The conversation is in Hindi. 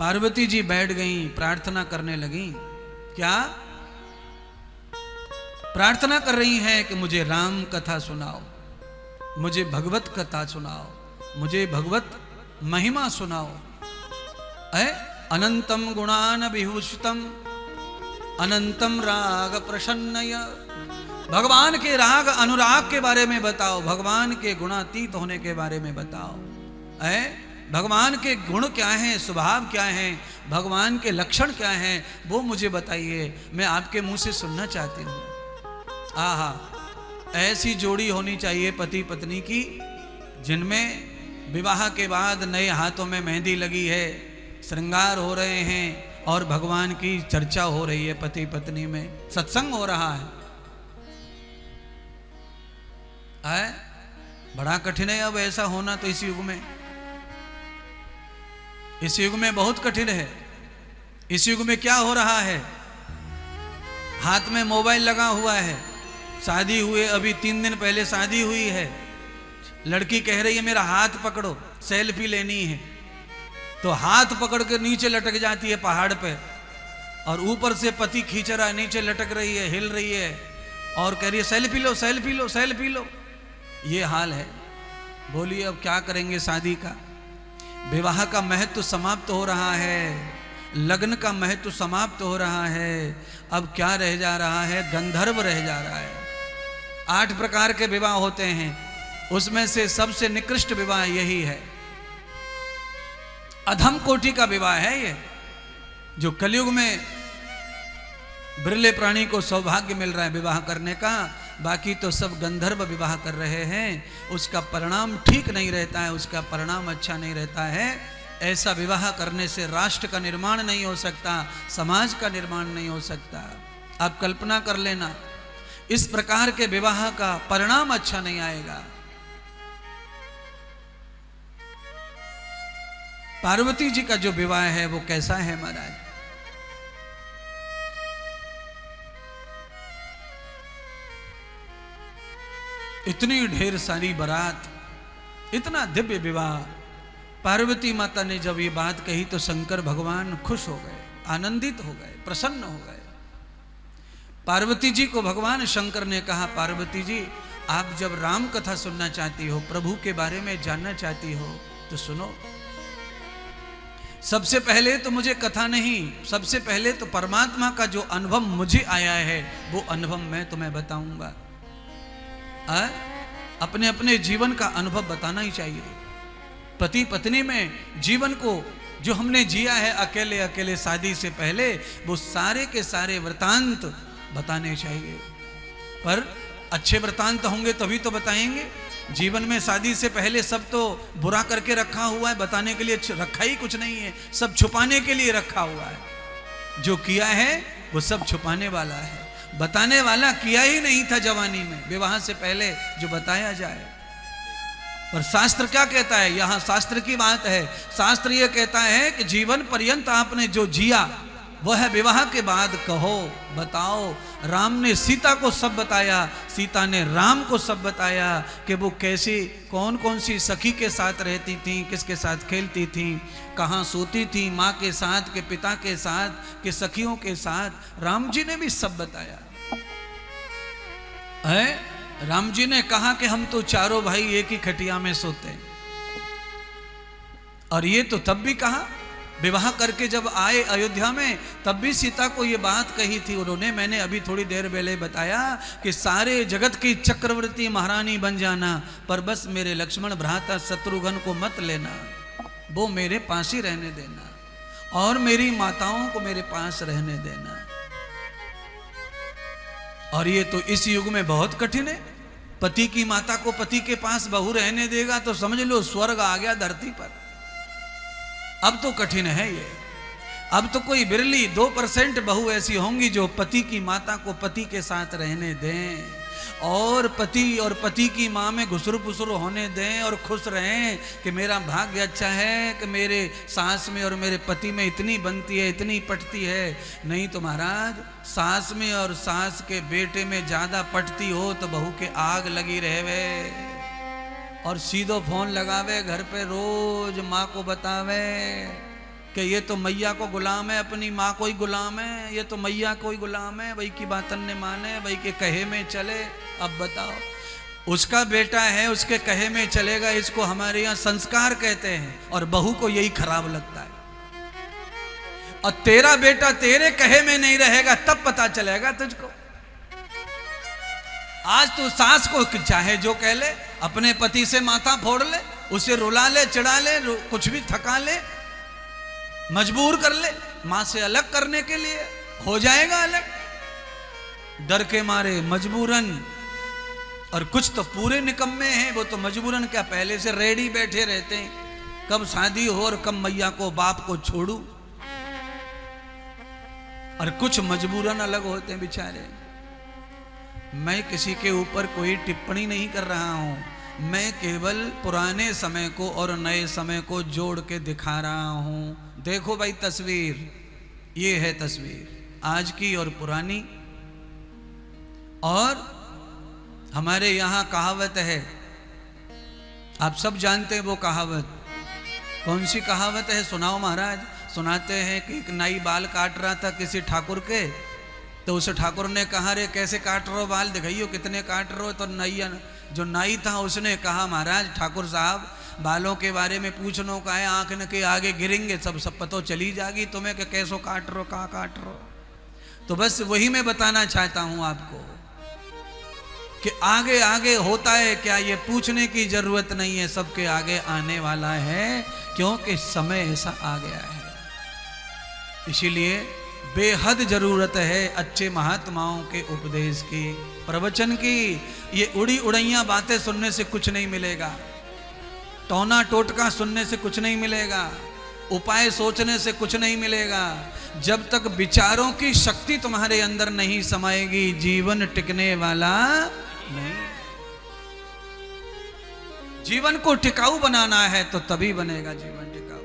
पार्वती जी बैठ गईं, प्रार्थना करने लगीं। क्या प्रार्थना कर रही हैं कि मुझे राम कथा सुनाओ, मुझे भगवत कथा सुनाओ, मुझे भगवत महिमा सुनाओ। अनंतम गुणान विभूषितम अनंतम राग प्रसन्नय। भगवान के राग अनुराग के बारे में बताओ, भगवान के गुणातीत होने के बारे में बताओ। भगवान के गुण क्या हैं, स्वभाव क्या हैं, भगवान के लक्षण क्या हैं, वो मुझे बताइए, मैं आपके मुंह से सुनना चाहती हूँ। आहा, ऐसी जोड़ी होनी चाहिए पति पत्नी की जिनमें विवाह के बाद नए हाथों में मेहंदी लगी है, श्रृंगार हो रहे हैं और भगवान की चर्चा हो रही है, पति पत्नी में सत्संग हो रहा है। बड़ा कठिन है अब ऐसा होना तो इस युग में, इस युग में बहुत कठिन है। इस युग में क्या हो रहा है, हाथ में मोबाइल लगा हुआ है, शादी हुए अभी 3 दिन पहले शादी हुई है, लड़की कह रही है मेरा हाथ पकड़ो, सेल्फी लेनी है, तो हाथ पकड़ के नीचे लटक जाती है पहाड़ पे, और ऊपर से पति खींच रहा है, नीचे लटक रही है, हिल रही है और कह रही है सेल्फी लो सेल्फी लो सेल्फी लो। ये हाल है। बोलिए अब क्या करेंगे शादी का। विवाह का महत्व समाप्त हो रहा है, लग्न का महत्व समाप्त हो रहा है। अब क्या रह जा रहा है, गंधर्व रह जा रहा है। 8 प्रकार के विवाह होते हैं, उसमें से सबसे निकृष्ट विवाह यही है, अधम कोटि का विवाह है ये, जो कलयुग में बिरले प्राणी को सौभाग्य मिल रहा है विवाह करने का। बाकी तो सब गंधर्व विवाह कर रहे हैं, उसका परिणाम ठीक नहीं रहता है, उसका परिणाम अच्छा नहीं रहता है। ऐसा विवाह करने से राष्ट्र का निर्माण नहीं हो सकता, समाज का निर्माण नहीं हो सकता। आप कल्पना कर लेना, इस प्रकार के विवाह का परिणाम अच्छा नहीं आएगा। पार्वती जी का जो विवाह है वो कैसा है महाराज। इतनी ढेर सारी बारात, इतना दिव्य विवाह। पार्वती माता ने जब ये बात कही तो शंकर भगवान खुश हो गए, आनंदित हो गए, प्रसन्न हो गए। पार्वती जी को भगवान शंकर ने कहा, पार्वती जी आप जब राम कथा सुनना चाहती हो, प्रभु के बारे में जानना चाहती हो तो सुनो। सबसे पहले तो मुझे कथा नहीं, सबसे पहले तो परमात्मा का जो अनुभव मुझे आया है वो अनुभव मैं तुम्हें बताऊंगा। अपने अपने जीवन का अनुभव बताना ही चाहिए। पति पत्नी में जीवन को जो हमने जिया है अकेले अकेले शादी से पहले, वो सारे के सारे वृतांत बताने चाहिए। पर अच्छे वृतांत होंगे तभी तो बताएंगे। जीवन में शादी से पहले सब तो बुरा करके रखा हुआ है, बताने के लिए रखा ही कुछ नहीं है, सब छुपाने के लिए रखा हुआ है। जो किया है वो सब छुपाने वाला है, बताने वाला किया ही नहीं था जवानी में, विवाह से पहले जो बताया जाए। पर शास्त्र क्या कहता है, यहां शास्त्र की बात है। शास्त्र यह कहता है कि जीवन पर्यंत आपने जो जिया वह विवाह के बाद कहो, बताओ। राम ने सीता को सब बताया, सीता ने राम को सब बताया कि वो कैसी कौन कौन सी सखी के साथ रहती थी, किसके साथ खेलती थी, कहाँ सोती थी, माँ के साथ के पिता के साथ के सखियों के साथ। राम जी ने भी सब बताया है। राम जी ने कहा कि हम तो चारों भाई एक ही खटिया में सोते हैं। और ये तो तब भी कहा, विवाह करके जब आए अयोध्या में तब भी सीता को ये बात कही थी उन्होंने। मैंने अभी थोड़ी देर पहले बताया कि सारे जगत की चक्रवर्ती महारानी बन जाना, पर बस मेरे लक्ष्मण भ्राता शत्रुघ्न को मत लेना, वो मेरे पास ही रहने देना और मेरी माताओं को मेरे पास रहने देना। और ये तो इस युग में बहुत कठिन है। पति की माता को पति के पास बहू रहने देगा तो समझ लो स्वर्ग आ गया धरती पर। अब तो कठिन है ये। अब तो कोई बिरली 2% बहू ऐसी होंगी जो पति की माता को पति के साथ रहने दें और पति की माँ में घुसुर पुसुर होने दें और खुश रहें कि मेरा भाग्य अच्छा है कि मेरे सास में और मेरे पति में इतनी बनती है, इतनी पटती है। नहीं तो महाराज, सास में और सास के बेटे में ज़्यादा पटती हो तो बहू के आग लगी रहे और सीधो फोन लगावे घर पे, रोज माँ को बतावे कि ये तो मैया को गुलाम है, अपनी माँ को ही गुलाम है, ये तो मैया को ही गुलाम है, वही की बातन ने माने, वही के कहे में चले। अब बताओ, उसका बेटा है, उसके कहे में चलेगा, इसको हमारे यहाँ संस्कार कहते हैं, और बहू को यही खराब लगता है। और तेरा बेटा तेरे कहे में नहीं रहेगा, तब पता चलेगा तुझको। आज तू सास को चाहे जो कह ले, अपने पति से माथा फोड़ ले, उसे रुला ले, चिढ़ा ले, कुछ भी थका ले, मजबूर कर ले मां से अलग करने के लिए, हो जाएगा अलग डर के मारे मजबूरन। और कुछ तो पूरे निकम्मे हैं, वो तो मजबूरन क्या पहले से रेडी बैठे रहते हैं, कब शादी हो और कब मैया को बाप को छोड़ू। और कुछ मजबूरन अलग होते हैं बेचारे। मैं किसी के ऊपर कोई टिप्पणी नहीं कर रहा हूं, मैं केवल पुराने समय को और नए समय को जोड़ के दिखा रहा हूं। देखो भाई तस्वीर, ये है तस्वीर आज की और पुरानी। और हमारे यहाँ कहावत है, आप सब जानते हैं वो कहावत। कौन सी कहावत है, सुनाओ महाराज। सुनाते हैं कि एक नाई बाल काट रहा था किसी ठाकुर के, तो उस ठाकुर ने कहा, रे कैसे काट रहे हो बाल, दिखाइयो कितने काट रहे हो। तो नाई जो नाई था उसने कहा, महाराज ठाकुर साहब बालों के बारे में पूछनो का है, आंख न के आगे गिरेंगे, सब पतो चली जाएगी तुम्हें कि कैसो काट रहे हो, कहाँ काट रहे हो। तो बस वही मैं बताना चाहता हूं आपको कि आगे आगे होता है क्या, ये पूछने की जरूरत नहीं है, सबके आगे आने वाला है, क्योंकि समय ऐसा आ गया है। इसीलिए बेहद जरूरत है अच्छे महात्माओं के उपदेश की, प्रवचन की। ये उड़ी उड़ैया बातें सुनने से कुछ नहीं मिलेगा, टोना टोटका सुनने से कुछ नहीं मिलेगा, उपाय सोचने से कुछ नहीं मिलेगा। जब तक विचारों की शक्ति तुम्हारे अंदर नहीं समाएगी, जीवन टिकने वाला नहीं। जीवन को टिकाऊ बनाना है तो तभी बनेगा जीवन टिकाऊ।